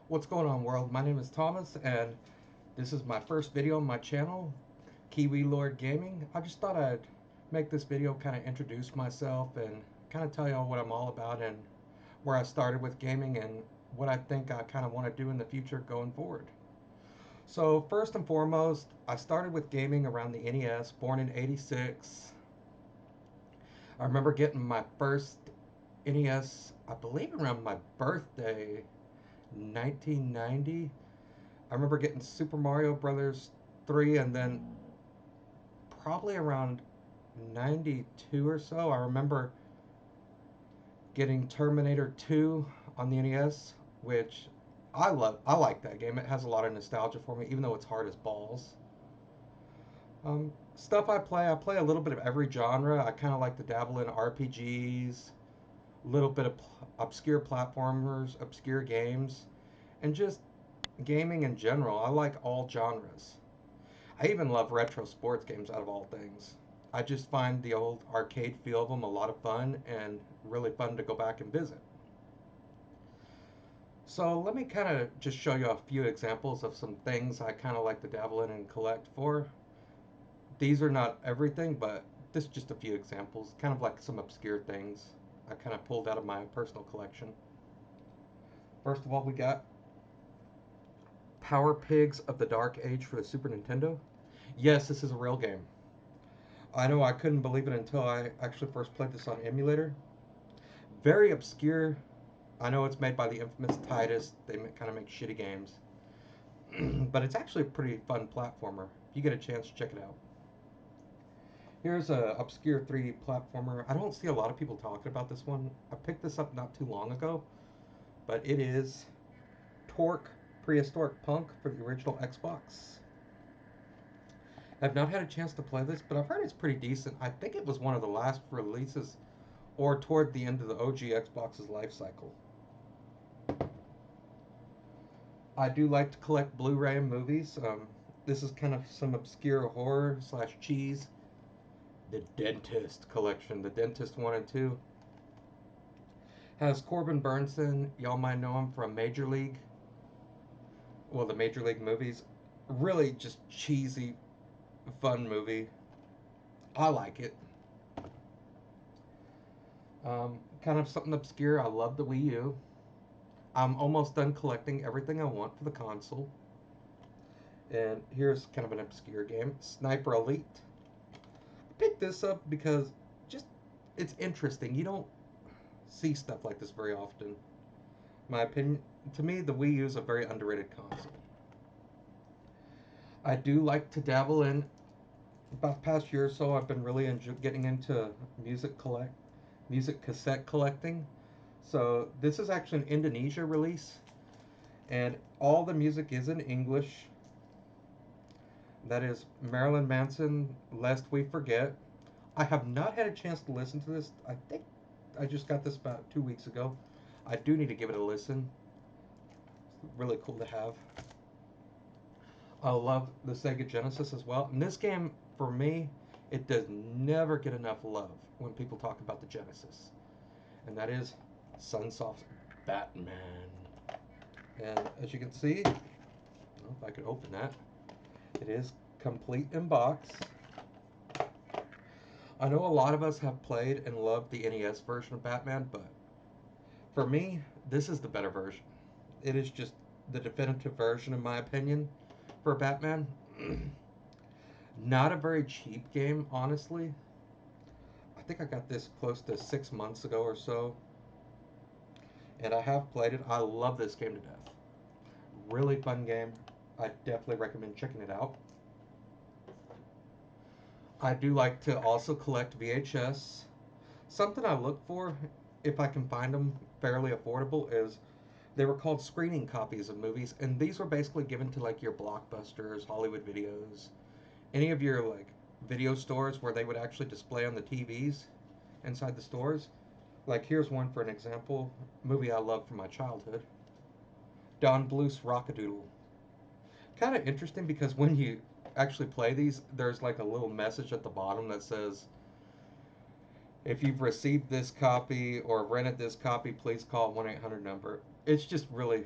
What's going on, world? My name is Thomas, and this is my first video on my channel, Kiwi Lord Gaming. I just thought I'd make this video kind of introduce myself and kind of tell y'all what I'm all about and where I started with gaming and what I think I kind of want to do in the future going forward. So, first and foremost, I started with gaming around the NES, born in '86. I remember getting my first NES, I believe around my birthday, 1990. I remember getting Super Mario Brothers 3, and then probably around 92 or so, I remember getting Terminator 2 on the NES, which I love. I like that game. It has a lot of nostalgia for me, even though it's hard as balls. Stuff I play a little bit of every genre. I kind of like to dabble in RPGs, a little bit of obscure platformers, obscure games, and just gaming in general. I like all genres. I even love retro sports games out of all things. I just find the old arcade feel of them a lot of fun and really fun to go back and visit. So let me kind of just show you a few examples of some things I kind of like to dabble in and collect for. These are not everything, but this is just a few examples, kind of like some obscure things I kind of pulled out of my personal collection. First of all, we got Power Pigs of the Dark Age for the Super Nintendo. Yes, this is a real game. I know I couldn't believe it until I actually first played this on emulator. Very obscure. I know it's made by the infamous Titus. They kind of make shitty games. But it's actually a pretty fun platformer. If you get a chance, check it out. Here's a obscure 3D platformer. I don't see a lot of people talking about this one. I picked this up not too long ago, but it is Torque Prehistoric Punk for the original Xbox. I've not had a chance to play this, but I've heard it's pretty decent. I think it was one of the last releases or toward the end of the OG Xbox's life cycle. I do like to collect Blu-ray movies. This is kind of some obscure horror slash cheese. The Dentist collection, The Dentist 1 and 2. Has Corbin Burnson. Y'all might know him from Major League. Well, the Major League movies. Really just cheesy, fun movie. I like it. Kind of something obscure. I love the Wii U. I'm almost done collecting everything I want for the console. And here's kind of an obscure game, Sniper Elite. I picked this up because just it's interesting. You don't see stuff like this very often. My opinion, to me, the Wii U is a very underrated console. I do like to dabble in. About the past year or so, I've been really getting into music cassette collecting. So this is actually an Indonesia release, and all the music is in English. That is Marilyn Manson, Lest We Forget. I have not had a chance to listen to this. I think I just got this about 2 weeks ago. I do need to give it a listen. It's really cool to have. I love the Sega Genesis as well. And this game, for me, it does never get enough love when people talk about the Genesis. And that is Sunsoft's Batman. And as you can see, I don't know if I can open that, it is complete in box. I know a lot of us have played and loved the NES version of Batman, but for me, this is the better version. It is just the definitive version, in my opinion, for Batman. Not a very cheap game, honestly. I think I got this close to 6 months ago or so, and I have played it. I love this game to death. Really fun game. I definitely recommend checking it out. I do like to also collect VHS. Something I look for, if I can find them fairly affordable, is they were called screening copies of movies, and these were basically given to like your Blockbusters, Hollywood Videos, any of your like video stores where they would actually display on the TVs inside the stores. Like here's one for an example, movie I love from my childhood, Don Bluth's Rockadoodle. Kind of interesting because when you actually play these, there's like a little message at the bottom that says, if you've received this copy or rented this copy, please call 1-800 number. It's just really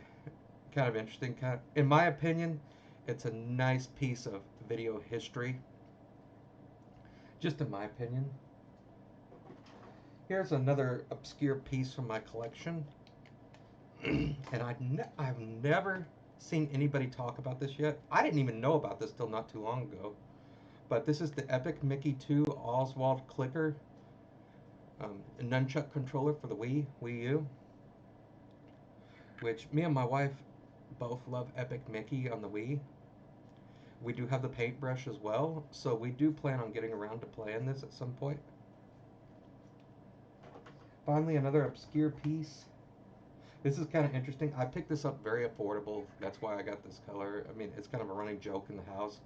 kind of interesting. In my opinion, it's a nice piece of video history. Just in my opinion. Here's another obscure piece from my collection, and I've never seen anybody talk about this yet. I didn't even know about this till not too long ago. But this is the Epic Mickey 2 Oswald Clicker nunchuck controller for the Wii U, which me and my wife both love Epic Mickey on the Wii. We do have the paintbrush as well, so we do plan on getting around to playing this at some point. Finally, another obscure piece. This is kind of interesting. I picked this up very affordable. That's why I got this color. I mean, it's kind of a running joke in the house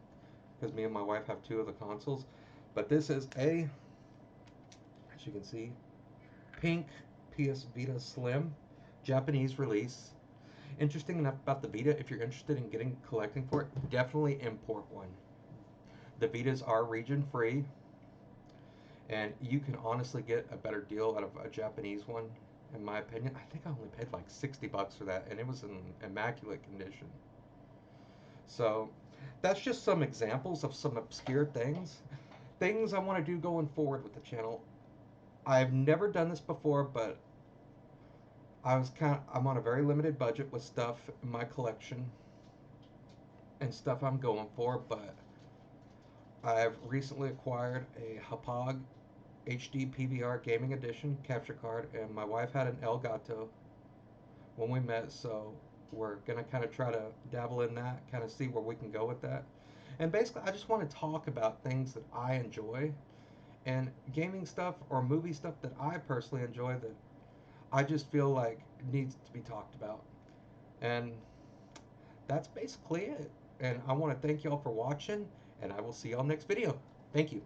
because me and my wife have two of the consoles. But this is as you can see, pink PS Vita Slim, Japanese release. Interesting enough about the Vita, if you're interested in getting collecting for it, definitely import one. The Vitas are region free, and you can honestly get a better deal out of a Japanese one, in my opinion. I think I only paid like $60 for that, and it was in immaculate condition. So that's just some examples of some obscure things I want to do going forward with the channel. I've never done this before, but I'm on a very limited budget with stuff in my collection and stuff I'm going for, but I've recently acquired a Hapag HD PVR Gaming Edition capture card, and my wife had an Elgato when we met, so we're gonna kind of try to dabble in that, kind of see where we can go with that. And basically, I just want to talk about things that I enjoy and gaming stuff or movie stuff that I personally enjoy that I just feel like needs to be talked about. And that's basically it. And I want to thank y'all for watching, and I will see y'all next video. Thank you.